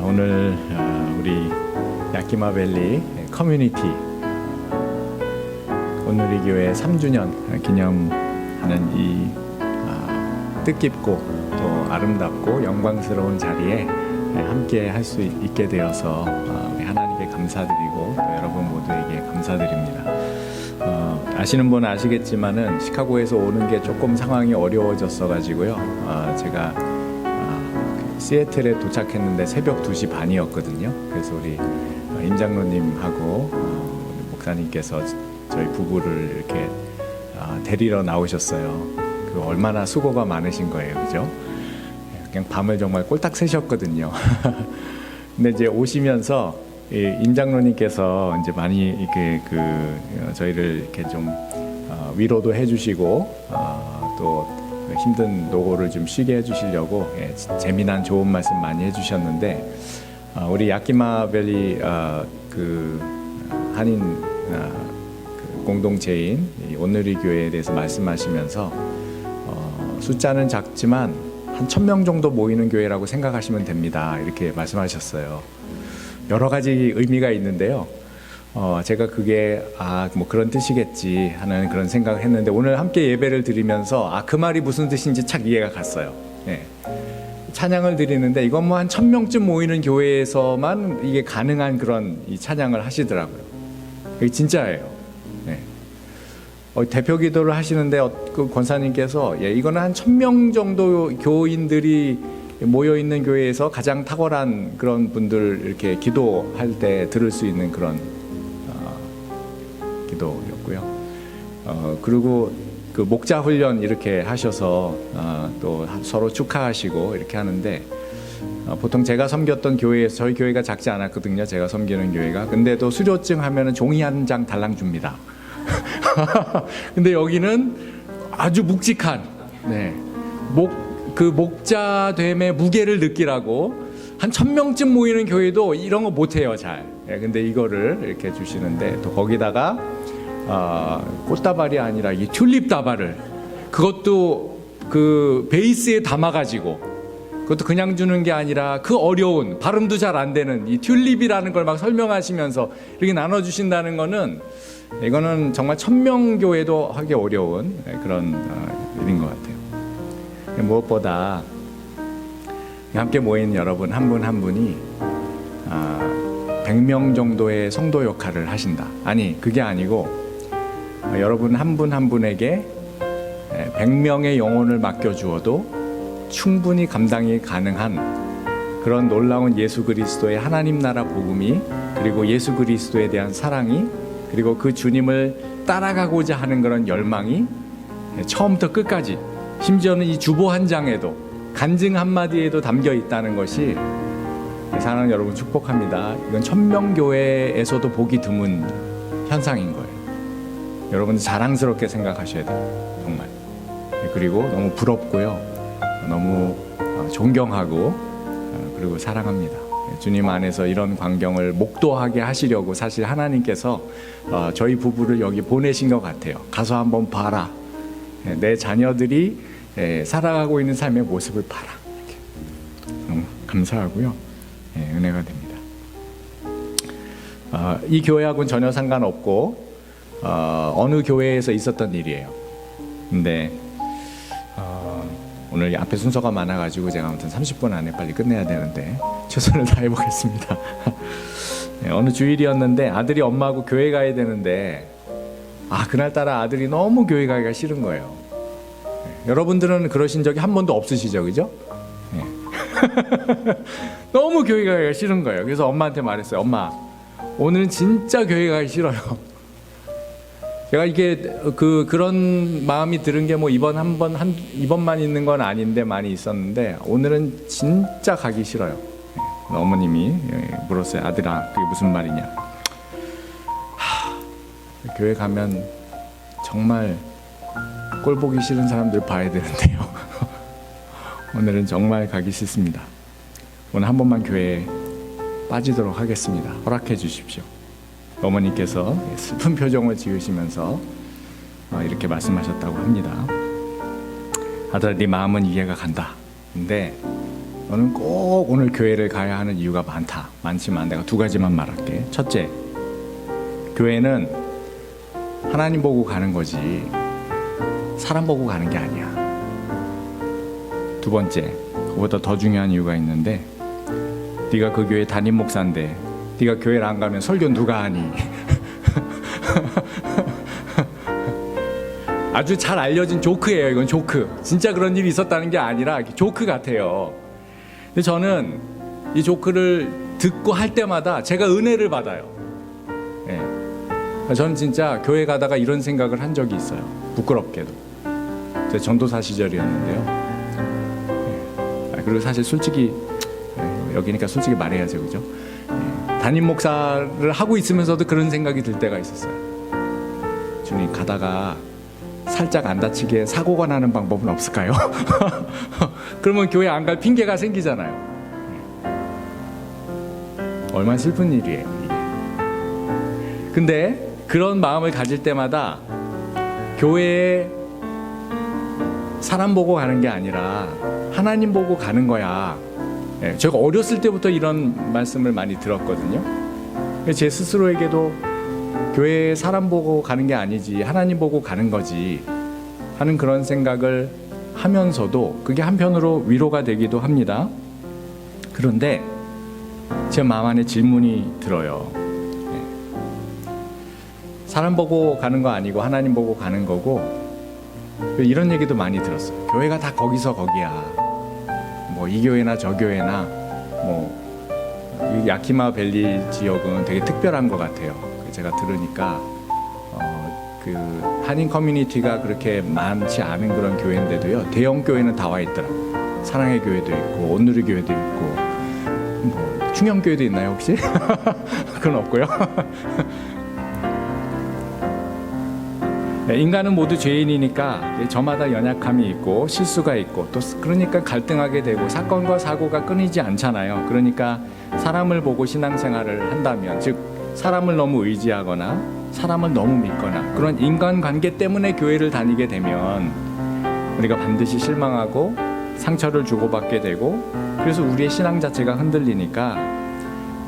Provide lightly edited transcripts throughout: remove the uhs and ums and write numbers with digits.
오늘 우리 야키마밸리 커뮤니티 온누리 교회 3주년 기념하는 이 뜻깊고 또 아름답고 영광스러운 자리에 함께 할 수 있게 되어서 우리 하나님께 감사드리고 또 여러분 모두에게 감사드립니다. 아시는 분은 아시겠지만은 시카고에서 오는 게 조금 상황이 어려워졌어 가지고요. 제가 시애틀에 도착했는데 새벽 2시 반이었거든요. 그래서 우리 임 장로님하고 목사님께서 저희 부부를 이렇게 데리러 나오셨어요. 그 얼마나 수고가 많으신 거예요, 그죠? 그냥 밤을 정말 꼴딱 새셨거든요. 근데 이제 오시면서 임 장로님께서 이제 많이 이렇게 저희를 이렇게 좀 위로도 해주시고 또 힘든 노고를 좀 쉬게 해주시려고 재미난 좋은 말씀 많이 해주셨는데 우리 야키마밸리 그 한인 공동체인 온누리 교회에 대해서 말씀하시면서 숫자는 작지만 한 1000명 정도 모이는 교회라고 생각하시면 됩니다. 이렇게 말씀하셨어요. 여러 가지 의미가 있는데요. 제가 그게 뭐 그런 뜻이겠지 하는 그런 생각을 했는데 오늘 함께 예배를 드리면서 그 말이 무슨 뜻인지 착 이해가 갔어요. 찬양을 드리는데 이건 뭐 한 1000명쯤 모이는 교회에서만 이게 가능한 그런 이 찬양을 하시더라고요. 이게 진짜예요. 대표 기도를 하시는데 그 권사님께서 이거는 한 1000명 정도 교인들이 모여 있는 교회에서 가장 탁월한 그런 분들 이렇게 기도할 때 들을 수 있는 그런 기도였고요. 그리고 그 목자 훈련 이렇게 하셔서 또 서로 축하하시고 이렇게 하는데 보통 제가 섬겼던 교회에서 저희 교회가 작지 않았거든요. 제가 섬기는 교회가. 근데도 수료증 하면은 종이 한 장 달랑 줍니다. 근데 여기는 아주 묵직한 그 목자됨의 무게를 느끼라고 한 1000명쯤 모이는 교회도 이런 거 못해요 잘. 근데 이거를 이렇게 주시는데 또 거기다가 꽃다발이 아니라 이 튤립 다발을 그것도 그 베이스에 담아가지고 그것도 그냥 주는 게 아니라 그 어려운 발음도 잘 안 되는 이 튤립이라는 걸 막 설명하시면서 이렇게 나눠주신다는 거는 이거는 정말 1000명 교회도 하기 어려운 그런 일인 것 같아요. 무엇보다 함께 모인 여러분 한 분 한 분이 100명 정도의 성도 역할을 하신다. 아니 그게 아니고 여러분 한 분 한 분에게 100명의 영혼을 맡겨주어도 충분히 감당이 가능한 그런 놀라운 예수 그리스도의 하나님 나라 복음이 그리고 예수 그리스도에 대한 사랑이 그리고 그 주님을 따라가고자 하는 그런 열망이 처음부터 끝까지 심지어는 이 주보 한 장에도 간증 한마디에도 담겨 있다는 것이 사랑하는 여러분 축복합니다. 이건 1000명 교회에서도 보기 드문 현상인 거예요. 여러분 자랑스럽게 생각하셔야 돼요. 정말. 그리고 너무 부럽고요. 너무 존경하고 그리고 사랑합니다. 주님 안에서 이런 광경을 목도하게 하시려고 사실 하나님께서 저희 부부를 여기 보내신 것 같아요. 가서 한번 봐라. 내 자녀들이 살아가고 있는 삶의 모습을 봐라. 이렇게. 너무 감사하고요. 은혜가 됩니다. 이 교회하고는 전혀 상관없고 어느 교회에서 있었던 일이에요. 근데 오늘 앞에 순서가 많아가지고 제가 아무튼 30분 안에 빨리 끝내야 되는데 최선을 다해보겠습니다. 어느 주일이었는데 아들이 엄마하고 교회 가야 되는데 그날따라 아들이 너무 교회 가기가 싫은 거예요. 여러분들은 그러신 적이 한 번도 없으시죠, 그죠? 너무 교회 가기가 싫은 거예요. 그래서 엄마한테 말했어요. 엄마, 오늘은 진짜 교회 가기 싫어요. 제가 이게 그런 마음이 들은 게 뭐 이번만 있는 건 아닌데 많이 있었는데 오늘은 진짜 가기 싫어요. 어머님이 물었어요. 아들아, 그게 무슨 말이냐? 교회 가면 정말 꼴 보기 싫은 사람들 봐야 되는데요. 오늘은 정말 가기 싫습니다. 오늘 한 번만 교회에 빠지도록 하겠습니다. 허락해 주십시오. 어머니께서 슬픈 표정을 지으시면서 이렇게 말씀하셨다고 합니다. 아들아, 네 마음은 이해가 간다. 근데 저는 꼭 오늘 교회를 가야 하는 이유가 많지만 내가 두 가지만 말할게. 첫째, 교회는 하나님 보고 가는 거지 사람 보고 가는 게 아니야. 두 번째, 그보다 더 중요한 이유가 있는데, 네가 그 교회 담임 목사인데 네가 교회를 안 가면 설교 누가 하니? 아주 잘 알려진 조크예요. 이건 조크. 진짜 그런 일이 있었다는 게 아니라 조크 같아요. 근데 저는 이 조크를 듣고 할 때마다 제가 은혜를 받아요. 저는 진짜 교회 가다가 이런 생각을 한 적이 있어요. 부끄럽게도. 제 전도사 시절이었는데요. 그리고 사실 솔직히 여기니까 솔직히 말해야죠, 그죠? 담임 목사를 하고 있으면서도 그런 생각이 들 때가 있었어요. 주님, 가다가 살짝 안 다치게 사고가 나는 방법은 없을까요? 그러면 교회 안 갈 핑계가 생기잖아요. 얼마나 슬픈 일이에요, 이게. 근데 그런 마음을 가질 때마다 교회에 사람 보고 가는 게 아니라 하나님 보고 가는 거야. 제가 어렸을 때부터 이런 말씀을 많이 들었거든요. 제 스스로에게도 교회에 사람 보고 가는 게 아니지 하나님 보고 가는 거지 하는 그런 생각을 하면서도 그게 한편으로 위로가 되기도 합니다. 그런데 제 마음 안에 질문이 들어요. 사람 보고 가는 거 아니고 하나님 보고 가는 거고, 이런 얘기도 많이 들었어요. 교회가 다 거기서 거기야. 뭐 이 교회나 저 교회나 뭐 이 야키마 밸리 지역은 되게 특별한 것 같아요. 제가 들으니까 그 한인 커뮤니티가 그렇게 많지 않은 그런 교회인데도요, 대형 교회는 다 와 있더라고요. 사랑의 교회도 있고 온누리 교회도 있고 뭐 충영 교회도 있나요 혹시? 그건 없고요. 인간은 모두 죄인이니까 저마다 연약함이 있고 실수가 있고 또 그러니까 갈등하게 되고 사건과 사고가 끊이지 않잖아요. 그러니까 사람을 보고 신앙생활을 한다면, 즉 사람을 너무 의지하거나 사람을 너무 믿거나 그런 인간관계 때문에 교회를 다니게 되면 우리가 반드시 실망하고 상처를 주고받게 되고, 그래서 우리의 신앙 자체가 흔들리니까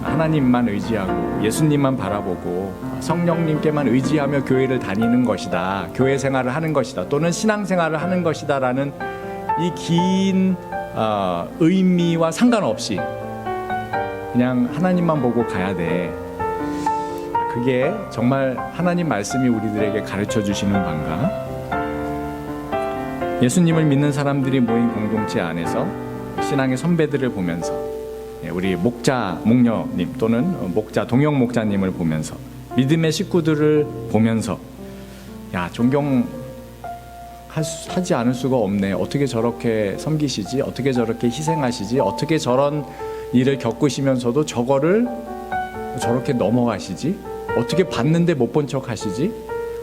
하나님만 의지하고 예수님만 바라보고 성령님께만 의지하며 교회를 다니는 것이다, 교회 생활을 하는 것이다, 또는 신앙생활을 하는 것이다 라는 이 긴 의미와 상관없이 그냥 하나님만 보고 가야 돼. 그게 정말 하나님 말씀이 우리들에게 가르쳐 주시는 바인가? 예수님을 믿는 사람들이 모인 공동체 안에서 신앙의 선배들을 보면서, 우리 목녀님 또는 동영 목자님을 보면서, 믿음의 식구들을 보면서, 야, 존경하지 않을 수가 없네. 어떻게 저렇게 섬기시지? 어떻게 저렇게 희생하시지? 어떻게 저런 일을 겪으시면서도 저거를 저렇게 넘어가시지? 어떻게 봤는데 못 본 척 하시지?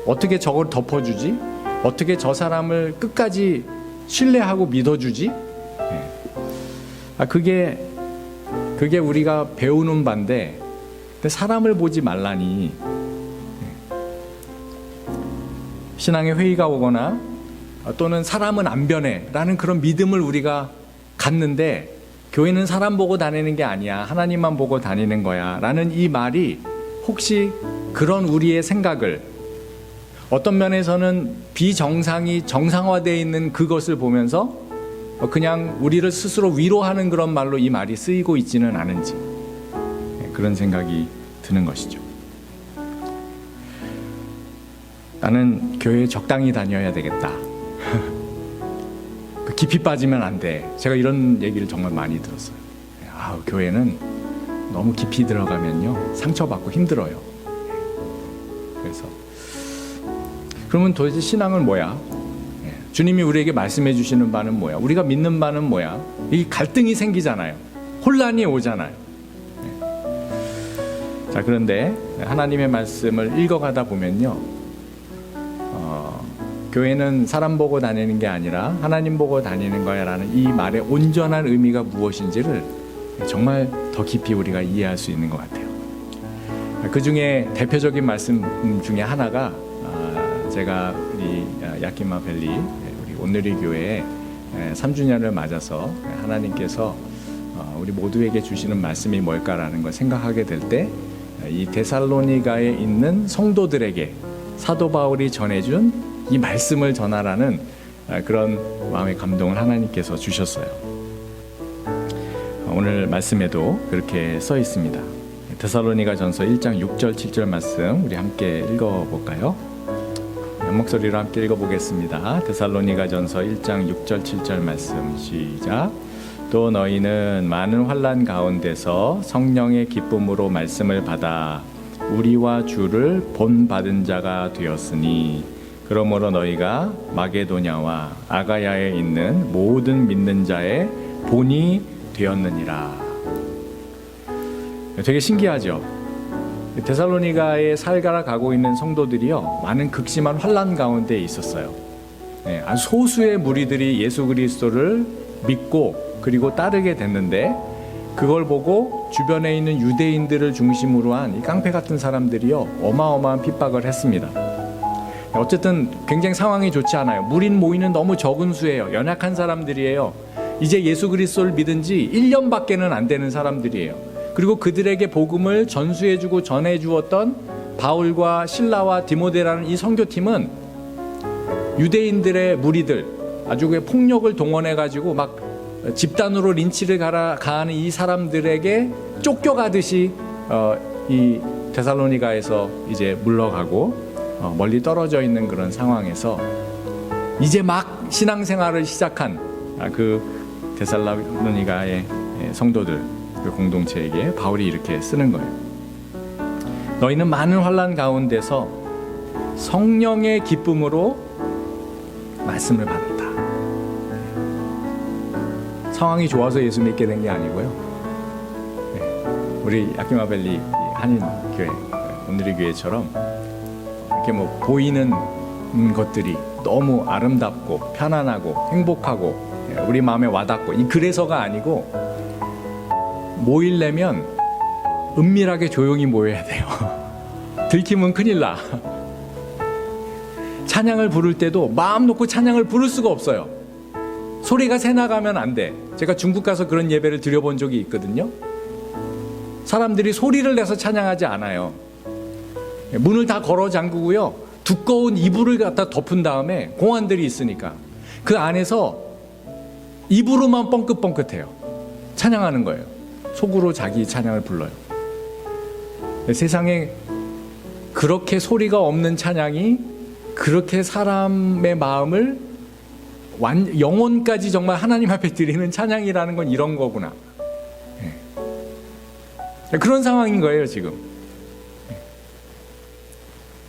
어떻게 저걸 덮어주지? 어떻게 저 사람을 끝까지 신뢰하고 믿어주지? 그게 우리가 배우는 바인데, 사람을 보지 말라니. 신앙의 회의가 오거나 또는 사람은 안 변해 라는 그런 믿음을 우리가 갖는데, 교회는 사람 보고 다니는 게 아니야, 하나님만 보고 다니는 거야 라는 이 말이 혹시 그런 우리의 생각을, 어떤 면에서는 비정상이 정상화되어 있는 그것을 보면서 그냥 우리를 스스로 위로하는 그런 말로 이 말이 쓰이고 있지는 않은지, 그런 생각이 드는 것이죠. 나는 교회에 적당히 다녀야 되겠다. 깊이 빠지면 안 돼. 제가 이런 얘기를 정말 많이 들었어요. 교회는 너무 깊이 들어가면요 상처받고 힘들어요. 그래서 그러면 도대체 신앙은 뭐야? 주님이 우리에게 말씀해 주시는 바는 뭐야? 우리가 믿는 바는 뭐야? 이 갈등이 생기잖아요. 혼란이 오잖아요. 자, 그런데 하나님의 말씀을 읽어가다 보면요, 교회는 사람 보고 다니는 게 아니라 하나님 보고 다니는 거야 라는 이 말의 온전한 의미가 무엇인지를 정말 더 깊이 우리가 이해할 수 있는 것 같아요. 그 중에 대표적인 말씀 중에 하나가, 제가 우리 야키마 밸리 우리 온누리 교회에 3주년을 맞아서 하나님께서 우리 모두에게 주시는 말씀이 뭘까라는 걸 생각하게 될 때 이 데살로니가에 있는 성도들에게 사도 바울이 전해준 이 말씀을 전하라는 그런 마음의 감동을 하나님께서 주셨어요. 오늘 말씀에도 그렇게 써 있습니다. 데살로니가전서 1장 6절 7절 말씀 우리 함께 읽어볼까요? 목소리로 함께 읽어보겠습니다. 데살로니가전서 1장 6절 7절 말씀 시작. 또 너희는 많은 환난 가운데서 성령의 기쁨으로 말씀을 받아 우리와 주를 본받은 자가 되었으니 그러므로 너희가 마게도냐와 아가야에 있는 모든 믿는 자의 본이 되었느니라. 되게 신기하죠. 데살로니가에 살가라 가고 있는 성도들이요, 많은 극심한 환난 가운데 있었어요. 아주 소수의 무리들이 예수 그리스도를 믿고 그리고 따르게 됐는데, 그걸 보고 주변에 있는 유대인들을 중심으로 한 이 깡패 같은 사람들이요, 어마어마한 핍박을 했습니다. 어쨌든 굉장히 상황이 좋지 않아요. 무린 모이는 너무 적은 수예요. 연약한 사람들이에요. 이제 예수 그리스도를 믿은 지 1년밖에는 안 되는 사람들이에요. 그리고 그들에게 복음을 전수해주고 전해주었던 바울과 실라와 디모데라는 이 선교팀은 유대인들의 무리들, 아주 폭력을 동원해가지고 막 집단으로 린치를 가하는 이 사람들에게 쫓겨가듯이 이 데살로니가에서 이제 물러가고 멀리 떨어져 있는 그런 상황에서 이제 막 신앙생활을 시작한 그 데살로니가의 성도들, 그 공동체에게 바울이 이렇게 쓰는 거예요. 너희는 많은 환난 가운데서 성령의 기쁨으로 말씀을 받았다. 상황이 좋아서 예수 믿게 된 게 아니고요. 우리 야키마벨리 한인교회, 오늘의 교회처럼 이렇게 뭐 보이는 것들이 너무 아름답고 편안하고 행복하고 우리 마음에 와닿고, 그래서가 아니고 모이려면 은밀하게 조용히 모여야 돼요. 들키면 큰일 나. 찬양을 부를 때도 마음 놓고 찬양을 부를 수가 없어요. 소리가 새 나가면 안 돼. 제가 중국 가서 그런 예배를 드려본 적이 있거든요. 사람들이 소리를 내서 찬양하지 않아요. 문을 다 걸어 잠그고요, 두꺼운 이불을 갖다 덮은 다음에 공안들이 있으니까 그 안에서 입으로만 뻥긋뻥긋해요. 찬양하는 거예요. 속으로 자기 찬양을 불러요. 세상에 그렇게 소리가 없는 찬양이 그렇게 사람의 마음을 영혼까지 정말 하나님 앞에 드리는 찬양이라는 건 이런 거구나. 그런 상황인 거예요 지금.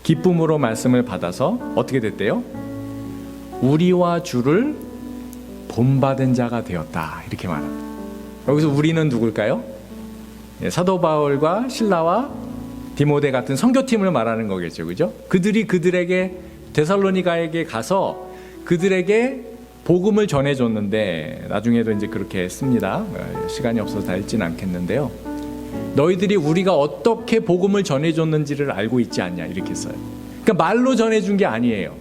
기쁨으로 말씀을 받아서 어떻게 됐대요? 우리와 주를 본받은 자가 되었다, 이렇게 말합니다. 여기서 우리는 누굴까요? 사도 바울과 실라와 디모데 같은 선교팀을 말하는 거겠죠, 그죠? 그들이 그들에게 데살로니가에게 가서 그들에게 복음을 전해줬는데, 나중에도 이제 그렇게 씁니다. 시간이 없어서 다 읽지는 않겠는데요. 너희들이 우리가 어떻게 복음을 전해줬는지를 알고 있지 않냐, 이렇게 써요. 그러니까 말로 전해준 게 아니에요.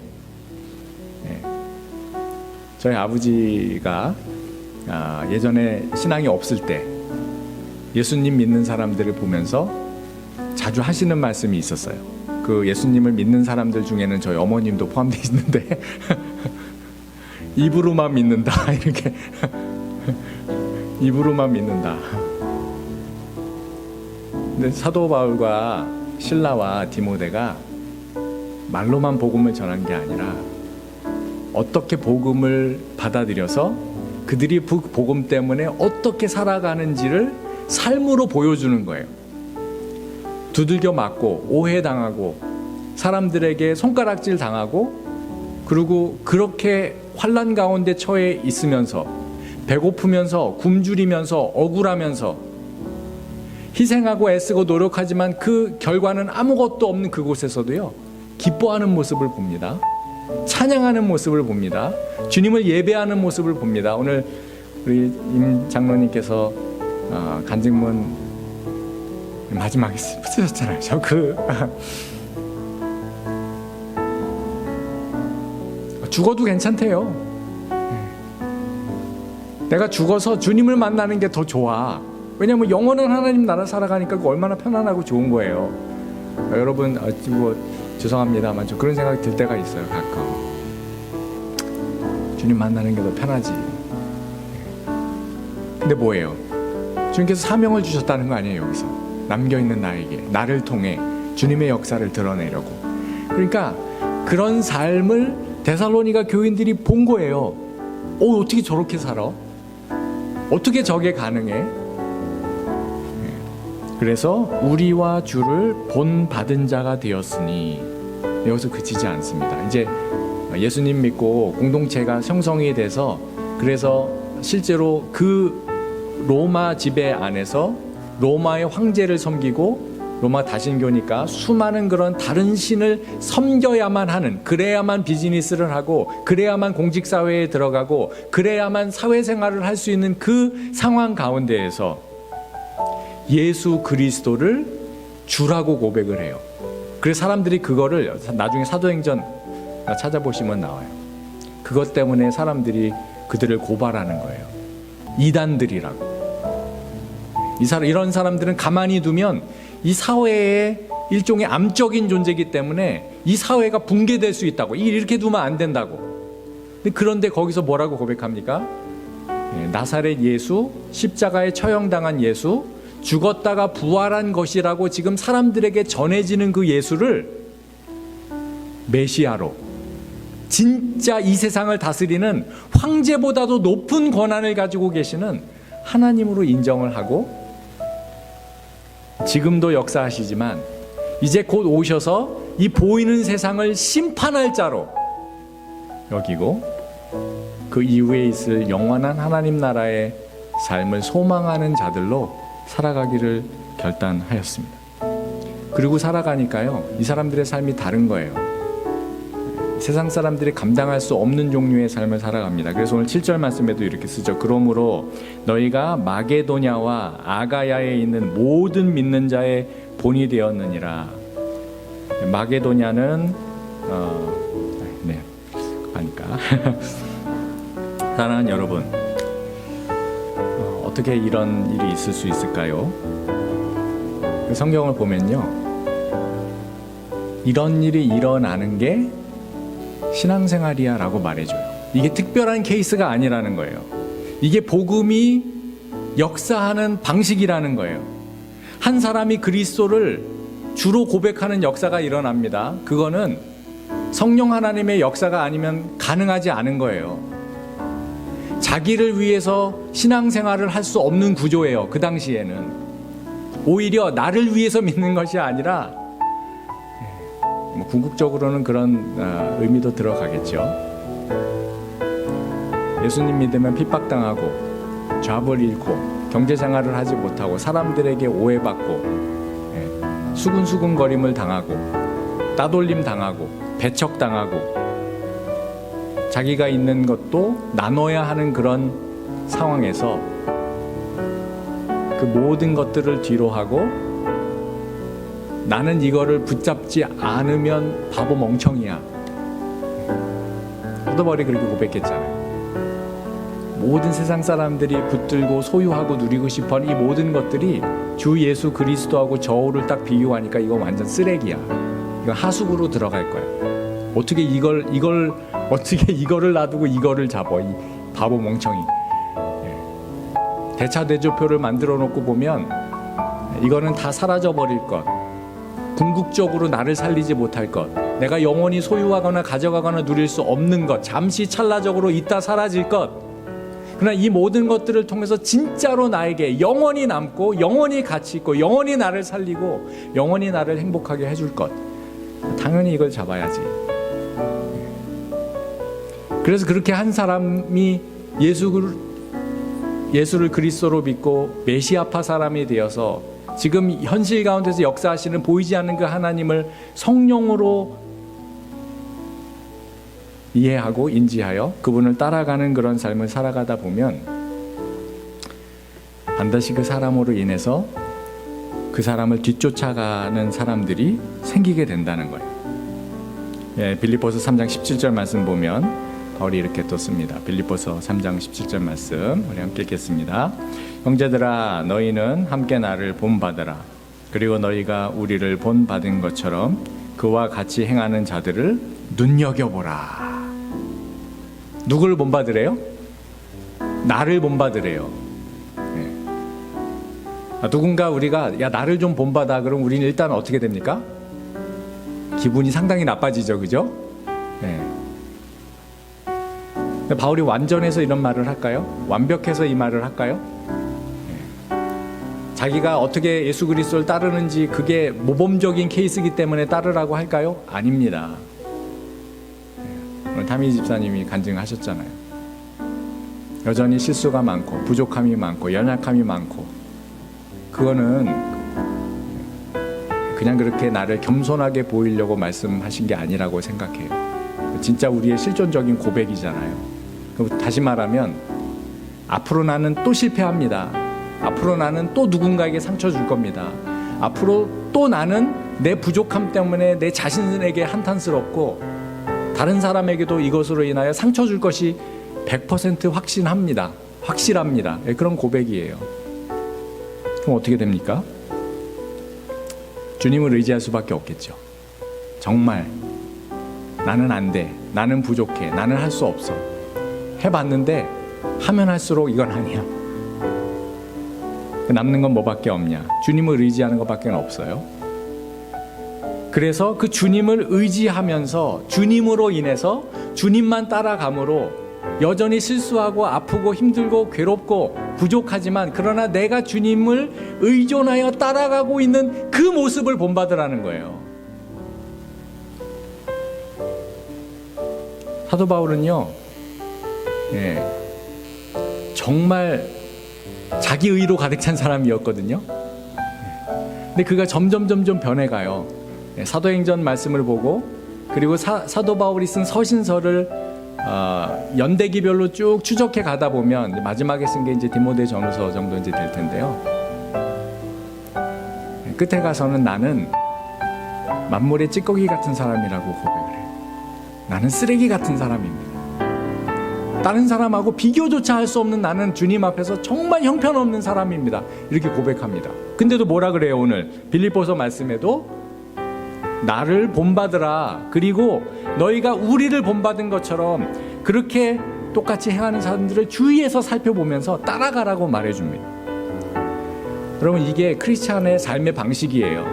저희 아버지가 예전에 신앙이 없을 때 예수님 믿는 사람들을 보면서 자주 하시는 말씀이 있었어요. 그 예수님을 믿는 사람들 중에는 저희 어머님도 포함되어 있는데 입으로만 믿는다, 이렇게 입으로만 믿는다. 근데 사도 바울과 실라와 디모데가 말로만 복음을 전한 게 아니라 어떻게 복음을 받아들여서 그들이 복음 때문에 어떻게 살아가는지를 삶으로 보여주는 거예요. 두들겨 맞고 오해당하고 사람들에게 손가락질 당하고, 그리고 그렇게 환난 가운데 처해 있으면서 배고프면서 굶주리면서 억울하면서 희생하고 애쓰고 노력하지만 그 결과는 아무것도 없는 그곳에서도요, 기뻐하는 모습을 봅니다. 찬양하는 모습을 봅니다. 주님을 예배하는 모습을 봅니다. 오늘 우리 임 장로님께서 간증문 마지막에 쓰셨잖아요. 죽어도 괜찮대요. 내가 죽어서 주님을 만나는 게 더 좋아. 왜냐하면 영원한 하나님 나라 살아가니까 얼마나 편안하고 좋은 거예요. 여러분 죄송합니다만 좀 그런 생각이 들 때가 있어요. 가끔 주님 만나는 게 더 편하지. 근데 뭐예요? 주님께서 사명을 주셨다는 거 아니에요. 여기서 남겨있는 나에게, 나를 통해 주님의 역사를 드러내려고. 그러니까 그런 삶을 데살로니가 교인들이 본 거예요. 어떻게 저렇게 살아? 어떻게 저게 가능해? 그래서 우리와 주를 본받은 자가 되었으니, 여기서 그치지 않습니다. 이제 예수님 믿고 공동체가 형성이 돼서, 그래서 실제로 그 로마 지배 안에서 로마의 황제를 섬기고, 로마 다신교니까 수많은 그런 다른 신을 섬겨야만 하는, 그래야만 비즈니스를 하고, 그래야만 공직사회에 들어가고, 그래야만 사회생활을 할 수 있는 그 상황 가운데에서 예수 그리스도를 주라고 고백을 해요. 그래서 사람들이 그거를 나중에 사도행전 찾아보시면 나와요. 그것 때문에 사람들이 그들을 고발하는 거예요. 이단들이라고. 이런 사람들은 가만히 두면 이 사회의 일종의 암적인 존재이기 때문에 이 사회가 붕괴될 수 있다고, 이렇게 두면 안 된다고. 그런데 거기서 뭐라고 고백합니까? 나사렛 예수, 십자가에 처형당한 예수, 죽었다가 부활한 것이라고 지금 사람들에게 전해지는 그 예수를 메시아로, 진짜 이 세상을 다스리는 황제보다도 높은 권한을 가지고 계시는 하나님으로 인정을 하고, 지금도 역사하시지만 이제 곧 오셔서 이 보이는 세상을 심판할 자로 여기고, 그 이후에 있을 영원한 하나님 나라의 삶을 소망하는 자들로 살아가기를 결단하였습니다. 그리고 살아가니까요, 이 사람들의 삶이 다른 거예요. 세상 사람들이 감당할 수 없는 종류의 삶을 살아갑니다. 그래서 오늘 7절 말씀에도 이렇게 쓰죠. 그러므로 너희가 마게도냐와 아가야에 있는 모든 믿는 자의 본이 되었느니라. 마게도냐는 아니까 사랑하는 여러분, 어떻게 이런 일이 있을 수 있을까요? 성경을 보면요, 이런 일이 일어나는 게 신앙생활이야 라고 말해줘요. 이게 특별한 케이스가 아니라는 거예요. 이게 복음이 역사하는 방식이라는 거예요. 한 사람이 그리스도를 주로 고백하는 역사가 일어납니다. 그거는 성령 하나님의 역사가 아니면 가능하지 않은 거예요. 자기를 위해서 신앙생활을 할 수 없는 구조예요. 그 당시에는 오히려 나를 위해서 믿는 것이 아니라, 궁극적으로는 그런 의미도 들어가겠죠. 예수님 믿으면 핍박당하고 잡을 잃고 경제생활을 하지 못하고 사람들에게 오해받고 수근수근거림을 당하고 따돌림 당하고 배척당하고 자기가 있는 것도 나눠야 하는 그런 상황에서 그 모든 것들을 뒤로 하고, 나는 이거를 붙잡지 않으면 바보 멍청이야. 허더벌이 그렇게 고백했잖아요. 모든 세상 사람들이 붙들고 소유하고 누리고 싶어하는 이 모든 것들이 주 예수 그리스도하고 저울을 딱 비유하니까 이거 완전 쓰레기야. 이거 하수구로 들어갈 거야. 어떻게 이거를 놔두고 이거를 잡아, 이 바보 멍청이. 대차대조표를 만들어 놓고 보면 이거는 다 사라져 버릴 것, 궁극적으로 나를 살리지 못할 것, 내가 영원히 소유하거나 가져가거나 누릴 수 없는 것, 잠시 찰나적으로 있다 사라질 것. 그러나 이 모든 것들을 통해서 진짜로 나에게 영원히 남고 영원히 가치 있고 영원히 나를 살리고 영원히 나를 행복하게 해줄 것, 당연히 이걸 잡아야지. 그래서 그렇게 한 사람이 예수를 그리스도로 믿고 메시아파 사람이 되어서 지금 현실 가운데서 역사하시는 보이지 않는 그 하나님을 성령으로 이해하고 인지하여 그분을 따라가는 그런 삶을 살아가다 보면 반드시 그 사람으로 인해서 그 사람을 뒤쫓아가는 사람들이 생기게 된다는 거예요. 빌립보서 3장 17절 말씀 보면 바울이 이렇게 또 씁니다. 빌립보서 3장 17절 말씀 우리 함께 읽겠습니다. 형제들아 너희는 함께 나를 본받으라. 그리고 너희가 우리를 본받은 것처럼 그와 같이 행하는 자들을 눈여겨보라. 누구를 본받으래요? 나를 본받으래요. 네. 누군가 우리가 야 나를 좀 본받아 그럼 우리는 일단 어떻게 됩니까? 기분이 상당히 나빠지죠, 그죠? 네. 바울이 완전해서 이런 말을 할까요? 완벽해서 이 말을 할까요? 네. 자기가 어떻게 예수 그리스도를 따르는지 그게 모범적인 케이스이기 때문에 따르라고 할까요? 아닙니다. 네. 오늘 타미 집사님이 간증하셨잖아요. 여전히 실수가 많고 부족함이 많고 연약함이 많고 그거는 그냥 그렇게 나를 겸손하게 보이려고 말씀하신 게 아니라고 생각해요. 진짜 우리의 실존적인 고백이잖아요. 다시 말하면 앞으로 나는 또 실패합니다. 앞으로 나는 또 누군가에게 상처 줄 겁니다. 앞으로 또 나는 내 부족함 때문에 내 자신에게 한탄스럽고 다른 사람에게도 이것으로 인하여 상처 줄 것이 100% 확실합니다. 그런 고백이에요. 그럼 어떻게 됩니까? 주님을 의지할 수밖에 없겠죠. 정말 나는 안 돼, 나는 부족해, 나는 할 수 없어. 해봤는데 하면 할수록 이건 아니야. 남는 건 뭐밖에 없냐? 주님을 의지하는 것밖에 없어요. 그래서 그 주님을 의지하면서 주님으로 인해서 주님만 따라감으로 여전히 실수하고 아프고 힘들고 괴롭고 부족하지만 그러나 내가 주님을 의존하여 따라가고 있는 그 모습을 본받으라는 거예요. 사도 바울은요, 정말 자기 의로 가득 찬 사람이었거든요. 근데 그가 점점 변해가요. 사도행전 말씀을 보고 그리고 사도 바울이 쓴 서신서를 연대기별로 쭉 추적해 가다 보면 마지막에 쓴 게 이제 디모데 전후서 정도 이제 될 텐데요. 끝에 가서는 나는 만물의 찌꺼기 같은 사람이라고 고백을 해요. 나는 쓰레기 같은 사람입니다. 다른 사람하고 비교조차 할 수 없는 나는 주님 앞에서 정말 형편없는 사람입니다. 이렇게 고백합니다. 근데도 뭐라 그래요? 오늘 빌립보서 말씀에도 나를 본받으라. 그리고 너희가 우리를 본받은 것처럼 그렇게 똑같이 행하는 사람들을 주위에서 살펴보면서 따라가라고 말해줍니다. 여러분, 이게 크리스찬의 삶의 방식이에요.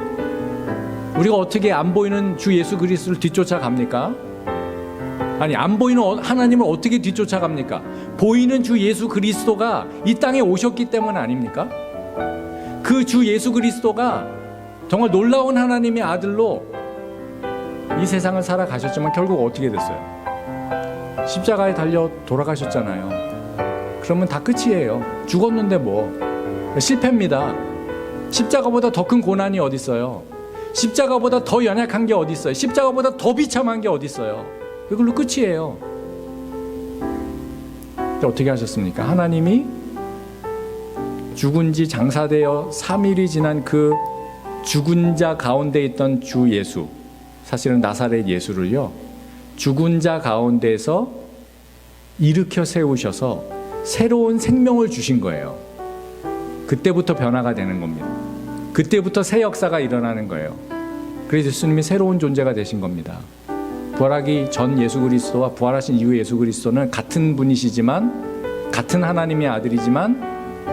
우리가 어떻게 안 보이는 주 예수 그리스도를 뒤쫓아갑니까? 아니, 안 보이는 하나님을 어떻게 뒤쫓아갑니까? 보이는 주 예수 그리스도가 이 땅에 오셨기 때문 아닙니까? 그 주 예수 그리스도가 정말 놀라운 하나님의 아들로 이 세상을 살아가셨지만 결국 어떻게 됐어요? 십자가에 달려 돌아가셨잖아요. 그러면 다 끝이에요. 죽었는데 뭐 실패입니다. 십자가보다 더 큰 고난이 어디 있어요? 십자가보다 더 연약한 게 어디 있어요? 십자가보다 더 비참한 게 어디 있어요? 이걸로 끝이에요. 어떻게 하셨습니까? 하나님이 죽은 지 장사되어 3일이 지난 그 죽은 자 가운데 있던 주 예수, 사실은 나사렛 예수를요, 죽은 자 가운데에서 일으켜 세우셔서 새로운 생명을 주신 거예요. 그때부터 변화가 되는 겁니다. 그때부터 새 역사가 일어나는 거예요. 그래서 예수님이 새로운 존재가 되신 겁니다. 부활하기 전 예수 그리스도와 부활하신 이후 예수 그리스도는 같은 분이시지만, 같은 하나님의 아들이지만,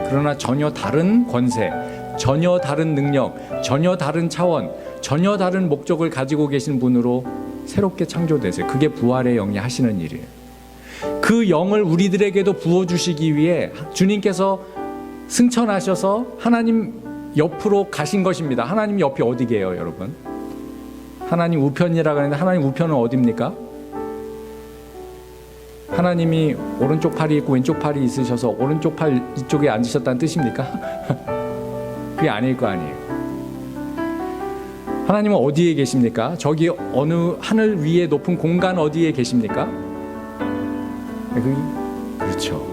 그러나 전혀 다른 권세, 전혀 다른 능력, 전혀 다른 차원, 전혀 다른 목적을 가지고 계신 분으로 새롭게 창조되세요. 그게 부활의 영이 하시는 일이에요. 그 영을 우리들에게도 부어주시기 위해 주님께서 승천하셔서 하나님 옆으로 가신 것입니다. 하나님 옆이 어디 계세요, 여러분? 하나님 우편이라고 하는데 하나님 우편은 어디입니까? 하나님이 오른쪽 팔이 있고 왼쪽 팔이 있으셔서 오른쪽 팔 이쪽에 앉으셨다는 뜻입니까? 그게 아닐 거 아니에요. 하나님은 어디에 계십니까? 저기 어느 하늘 위에 높은 공간 어디에 계십니까? 그렇죠.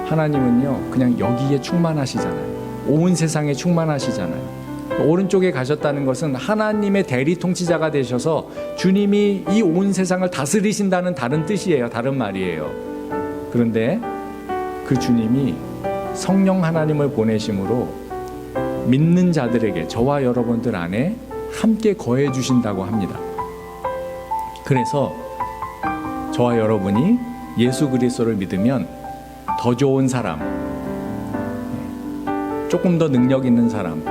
하나님은요, 그냥 여기에 충만하시잖아요. 온 세상에 충만하시잖아요. 오른쪽에 가셨다는 것은 하나님의 대리 통치자가 되셔서 주님이 이 온 세상을 다스리신다는 다른 뜻이에요. 다른 말이에요. 그런데 그 주님이 성령 하나님을 보내심으로 믿는 자들에게, 저와 여러분들 안에 함께 거해 주신다고 합니다. 그래서 저와 여러분이 예수 그리스도를 믿으면 더 좋은 사람, 조금 더 능력 있는 사람,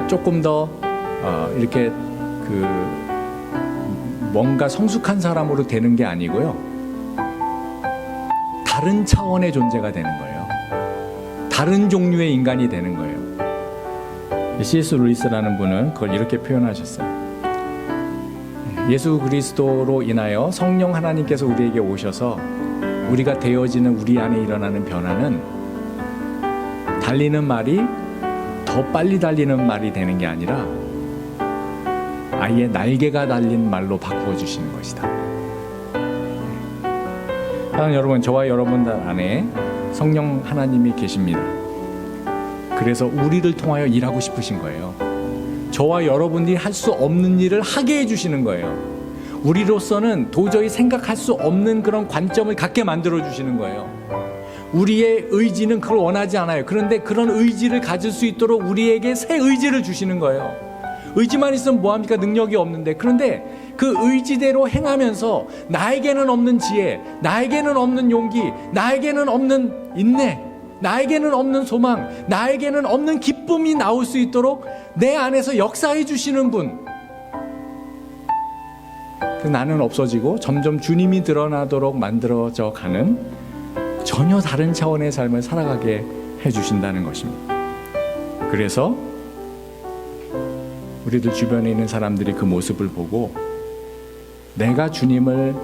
조금 더 이렇게 뭔가 성숙한 사람으로 되는 게 아니고요, 다른 차원의 존재가 되는 거예요. 다른 종류의 인간이 되는 거예요. C.S. 루이스라는 분은 그걸 이렇게 표현하셨어요. 예수 그리스도로 인하여 성령 하나님께서 우리에게 오셔서 우리가 되어지는, 우리 안에 일어나는 변화는 달리는 말이 더 빨리 달리는 말이 되는 게 아니라 아예 날개가 달린 말로 바꾸어 주시는 것이다. 사랑하는 여러분, 저와 여러분들 안에 성령 하나님이 계십니다. 그래서 우리를 통하여 일하고 싶으신 거예요. 저와 여러분들이 할 수 없는 일을 하게 해주시는 거예요. 우리로서는 도저히 생각할 수 없는 그런 관점을 갖게 만들어 주시는 거예요. 우리의 의지는 그걸 원하지 않아요. 그런데 그런 의지를 가질 수 있도록 우리에게 새 의지를 주시는 거예요. 의지만 있으면 뭐합니까? 능력이 없는데. 그런데 그 의지대로 행하면서 나에게는 없는 지혜, 나에게는 없는 용기, 나에게는 없는 인내, 나에게는 없는 소망, 나에게는 없는 기쁨이 나올 수 있도록 내 안에서 역사해 주시는 분. 그 나는 없어지고 점점 주님이 드러나도록 만들어져 가는 전혀 다른 차원의 삶을 살아가게 해주신다는 것입니다. 그래서 우리들 주변에 있는 사람들이 그 모습을 보고 내가 주님을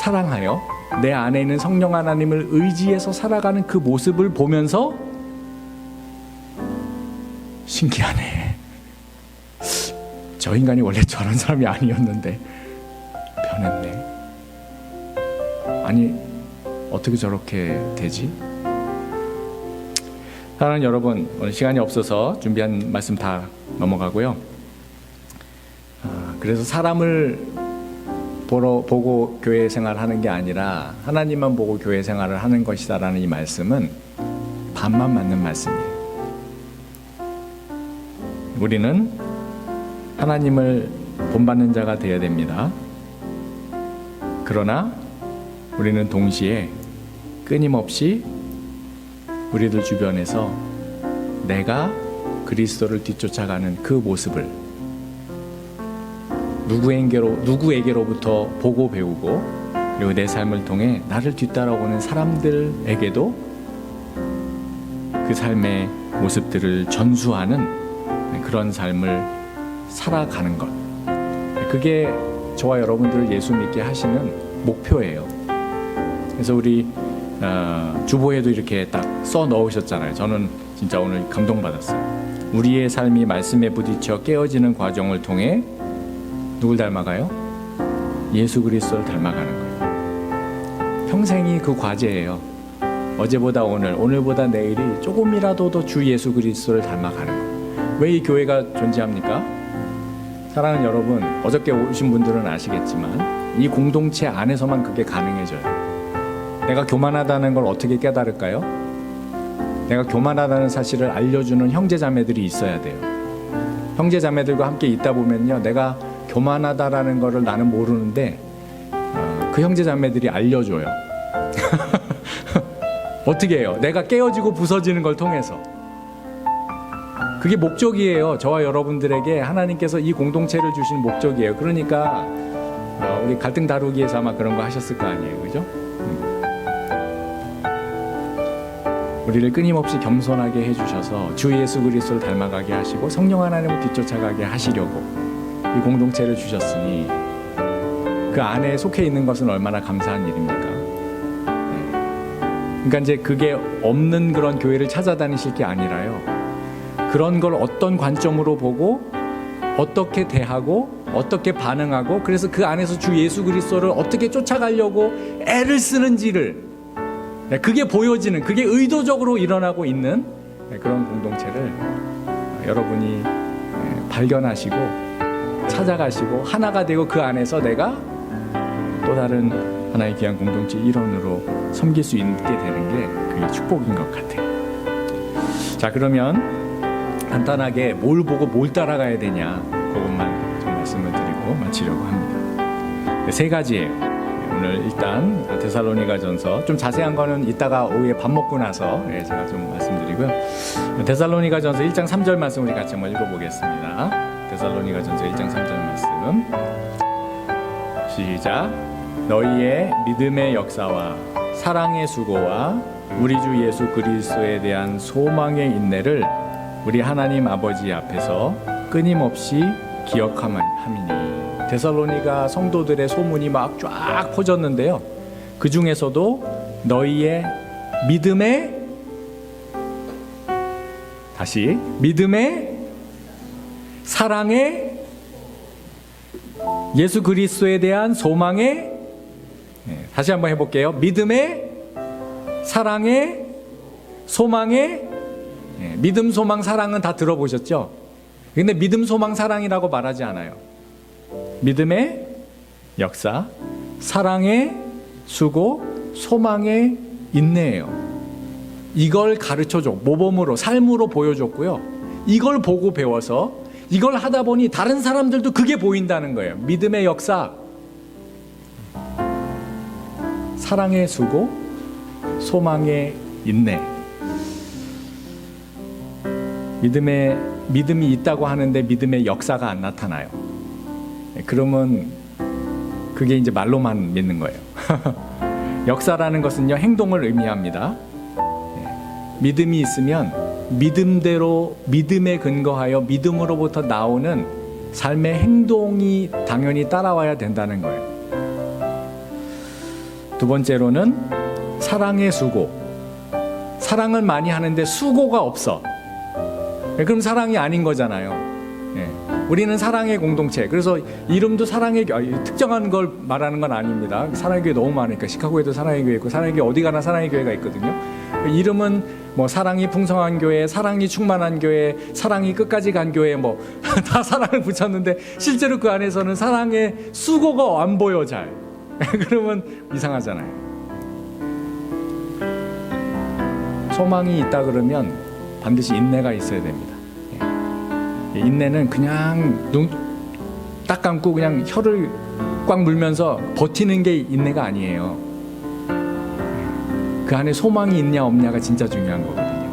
사랑하여 내 안에 있는 성령 하나님을 의지해서 살아가는 그 모습을 보면서 신기하네, 저 인간이 원래 저런 사람이 아니었는데 변했네, 아니 어떻게 저렇게 되지? 사랑하는 여러분, 오늘 시간이 없어서 준비한 말씀 다 넘어가고요. 그래서 사람을 보고 교회 생활하는 게 아니라 하나님만 보고 교회 생활을 하는 것이다라는 이 말씀은 반만 맞는 말씀이에요. 우리는 하나님을 본받는 자가 되어야 됩니다. 그러나 우리는 동시에 끊임없이 우리들 주변에서 내가 그리스도를 뒤쫓아가는 그 모습을 누구에게로부터 보고 배우고, 그리고 내 삶을 통해 나를 뒤따라오는 사람들에게도 그 삶의 모습들을 전수하는 그런 삶을 살아가는 것, 그게 저와 여러분들을 예수 믿게 하시는 목표예요. 그래서 우리 주보에도 이렇게 딱 써 넣으셨잖아요. 저는 진짜 오늘 감동받았어요. 우리의 삶이 말씀에 부딪혀 깨어지는 과정을 통해 누굴 닮아가요? 예수 그리스도를 닮아가는 거예요. 평생이 그 과제예요. 어제보다 오늘, 오늘보다 내일이 조금이라도 더 주 예수 그리스도를 닮아가는 거예요. 왜 이 교회가 존재합니까? 사랑하는 여러분, 어저께 오신 분들은 아시겠지만 이 공동체 안에서만 그게 가능해져요. 내가 교만하다는 걸 어떻게 깨달을까요? 내가 교만하다는 사실을 알려주는 형제자매들이 있어야 돼요. 형제자매들과 함께 있다 보면요, 내가 교만하다라는 거를 나는 모르는데 그 형제자매들이 알려줘요. 어떻게 해요? 내가 깨어지고 부서지는 걸 통해서. 그게 목적이에요. 저와 여러분들에게 하나님께서 이 공동체를 주신 목적이에요. 그러니까 우리 갈등 다루기에서 아마 그런 거 하셨을 거 아니에요, 그죠? 우리를 끊임없이 겸손하게 해주셔서 주 예수 그리스도를 닮아가게 하시고 성령 하나님을 뒤쫓아가게 하시려고 이 공동체를 주셨으니 그 안에 속해 있는 것은 얼마나 감사한 일입니까? 그러니까 이제 그게 없는 그런 교회를 찾아다니실 게 아니라요, 그런 걸 어떤 관점으로 보고 어떻게 대하고 어떻게 반응하고, 그래서 그 안에서 주 예수 그리스도를 어떻게 쫓아가려고 애를 쓰는지를, 그게 보여지는, 그게 의도적으로 일어나고 있는 그런 공동체를 여러분이 발견하시고 찾아가시고 하나가 되고 그 안에서 내가 또 다른 하나의 귀한 공동체 일원으로 섬길 수 있게 되는 게 그게 축복인 것 같아요. 자, 그러면 간단하게 뭘 보고 뭘 따라가야 되냐 그것만 좀 말씀을 드리고 마치려고 합니다. 세 가지예요. 오늘 일단 데살로니가전서 좀 자세한 거는 이따가 오후에 밥 먹고 나서 제가 좀 말씀드리고요. 데살로니가전서 1장 3절 말씀 우리 같이 한번 읽어보겠습니다. 데살로니가전서 1장 3절 말씀 시작. 너희의 믿음의 역사와 사랑의 수고와 우리 주 예수 그리스도에 대한 소망의 인내를 우리 하나님 아버지 앞에서 끊임없이 기억함이니. 데살로니가 성도들의 소문이 막 쫙 퍼졌는데요. 그 중에서도 너희의 믿음의 다시 믿음의 사랑의 예수 그리스도에 대한 소망의 다시 한번 해볼게요. 믿음의 사랑의 소망의 믿음 소망 사랑은 다 들어보셨죠? 근데 믿음 소망 사랑이라고 말하지 않아요. 믿음의 역사, 사랑의 수고, 소망의 인내예요. 이걸 가르쳐줘. 모범으로 삶으로 보여줬고요. 이걸 보고 배워서 이걸 하다 보니 다른 사람들도 그게 보인다는 거예요. 믿음의 역사, 사랑의 수고, 소망의 인내. 믿음이 있다고 하는데 믿음의 역사가 안 나타나요. 그러면 그게 이제 말로만 믿는 거예요. 역사라는 것은요, 행동을 의미합니다. 믿음이 있으면 믿음대로 믿음에 근거하여 믿음으로부터 나오는 삶의 행동이 당연히 따라와야 된다는 거예요. 두 번째로는 사랑의 수고. 사랑은 많이 하는데 수고가 없어. 그럼 사랑이 아닌 거잖아요. 우리는 사랑의 공동체. 그래서 이름도 사랑의 교회, 특정한 걸 말하는 건 아닙니다. 사랑의 교회 너무 많으니까. 시카고에도 사랑의 교회 있고 사랑의 교회 어디 가나 사랑의 교회가 있거든요. 이름은 뭐 사랑이 풍성한 교회, 사랑이 충만한 교회, 사랑이 끝까지 간 교회 뭐 다 사랑을 붙였는데 실제로 그 안에서는 사랑의 수고가 안 보여 잘. 그러면 이상하잖아요. 소망이 있다 그러면 반드시 인내가 있어야 됩니다. 인내는 그냥 눈 딱 감고 그냥 혀를 꽉 물면서 버티는 게 인내가 아니에요. 그 안에 소망이 있냐 없냐가 진짜 중요한 거거든요.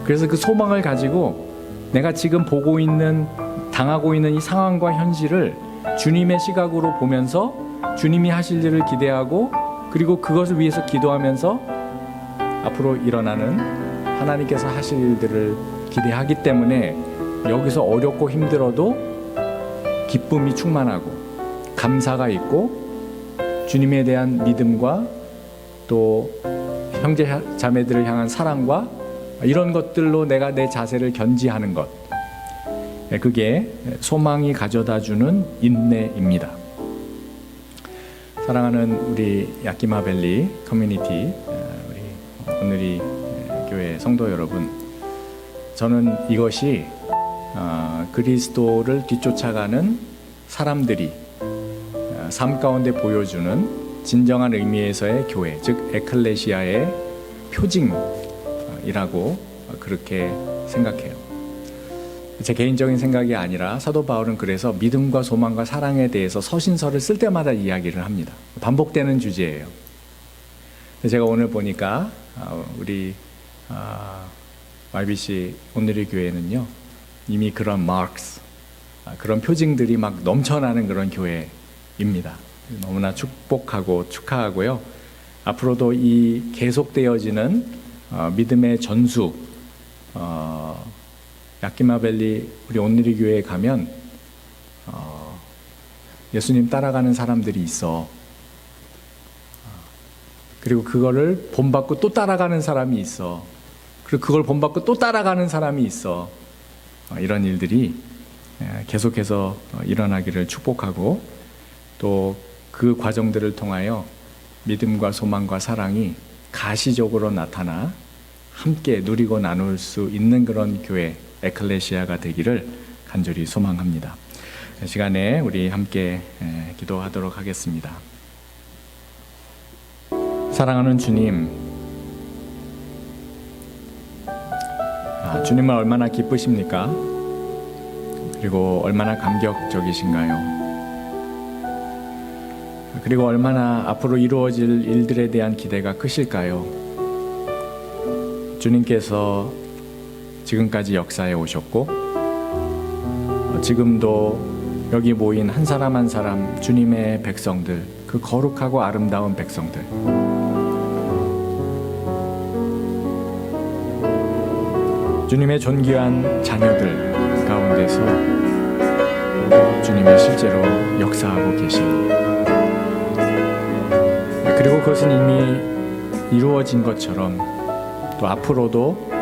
그래서 그 소망을 가지고 내가 지금 보고 있는, 당하고 있는 이 상황과 현실을 주님의 시각으로 보면서 주님이 하실 일을 기대하고, 그리고 그것을 위해서 기도하면서 앞으로 일어나는 하나님께서 하실 일들을 기대하기 때문에 여기서 어렵고 힘들어도 기쁨이 충만하고 감사가 있고 주님에 대한 믿음과 또 형제 자매들을 향한 사랑과 이런 것들로 내가 내 자세를 견지하는 것, 그게 소망이 가져다주는 인내입니다. 사랑하는 우리 야키마벨리 커뮤니티, 우리 오늘이 교회 성도 여러분, 저는 이것이 그리스도를 뒤쫓아가는 사람들이 삶 가운데 보여주는 진정한 의미에서의 교회, 즉 에클레시아의 표징이라고 그렇게 생각해요. 제 개인적인 생각이 아니라 사도 바울은 그래서 믿음과 소망과 사랑에 대해서 서신서를 쓸 때마다 이야기를 합니다. 반복되는 주제예요. 제가 오늘 보니까 우리 YBC 오늘의 교회는요, 이미 그런 마크스, 그런 표징들이 막 넘쳐나는 그런 교회입니다. 너무나 축복하고 축하하고요. 앞으로도 이 계속되어지는 믿음의 전수, 야키마벨리 우리 오늘의 교회에 가면 예수님 따라가는 사람들이 있어. 그리고 그거를 본받고 또 따라가는 사람이 있어. 그리고 그걸 본받고 또 따라가는 사람이 있어. 이런 일들이 계속해서 일어나기를 축복하고, 또 그 과정들을 통하여 믿음과 소망과 사랑이 가시적으로 나타나 함께 누리고 나눌 수 있는 그런 교회 에클레시아가 되기를 간절히 소망합니다. 이 시간에 우리 함께 기도하도록 하겠습니다. 사랑하는 주님, 주님은 얼마나 기쁘십니까? 그리고 얼마나 감격적이신가요? 그리고 얼마나 앞으로 이루어질 일들에 대한 기대가 크실까요? 주님께서 지금까지 역사해 오셨고 지금도 여기 모인 한 사람 한 사람 주님의 백성들, 그 거룩하고 아름다운 백성들, 주님의 존귀한 자녀들 가운데서 주님이 실제로 역사하고 계십니다. 그리고 그것은 이미 이루어진 것처럼 또 앞으로도